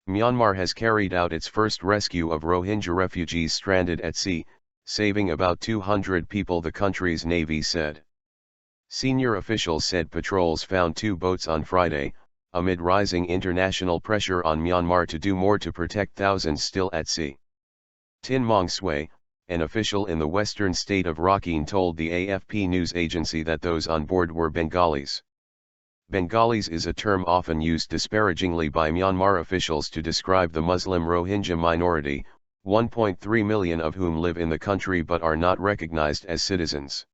Myanmar has carried out its first rescue of Rohingya refugees stranded at sea, saving about 200 people, the country's navy said. Senior officials said patrols found 2 boats on Friday, amid rising international pressure on Myanmar to do more to protect thousands still at sea. Tin Maung Swe, an official in the western state of Rakhine, told the AFP news agency that those on board were Bengalis. Bengalis is a term often used disparagingly by Myanmar officials to describe the Muslim Rohingya minority, 1.3 million of whom live in the country but are not recognized as citizens.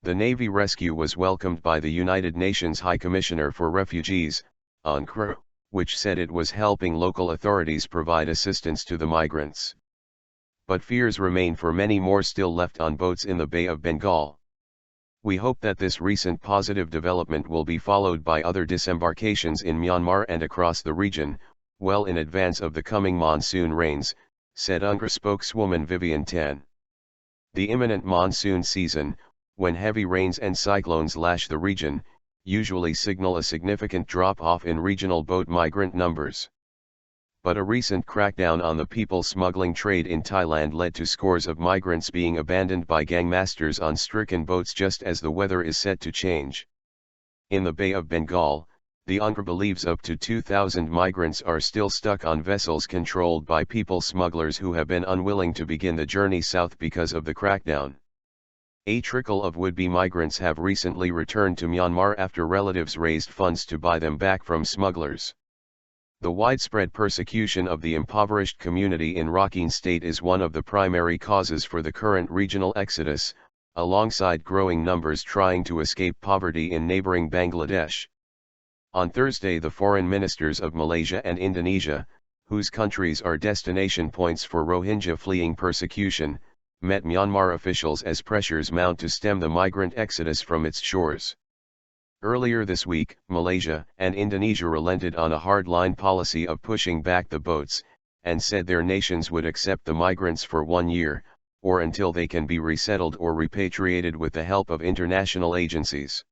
The Navy rescue was welcomed by the United Nations High Commissioner for Refugees, UNHCR, which said it was helping local authorities provide assistance to the migrants. But fears remain for many more still left on boats in the Bay of Bengal. We hope that this recent positive development will be followed by other disembarkations in Myanmar and across the region, well in advance of the coming monsoon rains, said UNHCR spokeswoman Vivian Tan. The imminent monsoon season, when heavy rains and cyclones lash the region, usually signal a significant drop-off in regional boat migrant numbers. But a recent crackdown on the people smuggling trade in Thailand led to scores of migrants being abandoned by gangmasters on stricken boats just as the weather is set to change. In the Bay of Bengal, the UNHCR believes up to 2,000 migrants are still stuck on vessels controlled by people smugglers who have been unwilling to begin the journey south because of the crackdown. A trickle of would-be migrants have recently returned to Myanmar after relatives raised funds to buy them back from smugglers. The widespread persecution of the impoverished community in Rakhine state is one of the primary causes for the current regional exodus, alongside growing numbers trying to escape poverty in neighboring Bangladesh. On Thursday, the foreign ministers of Malaysia and Indonesia, whose countries are destination points for Rohingya fleeing persecution, met Myanmar officials as pressures mount to stem the migrant exodus from its shores. Earlier this week, Malaysia and Indonesia relented on a hardline policy of pushing back the boats, and said their nations would accept the migrants for 1 year, or until they can be resettled or repatriated with the help of international agencies.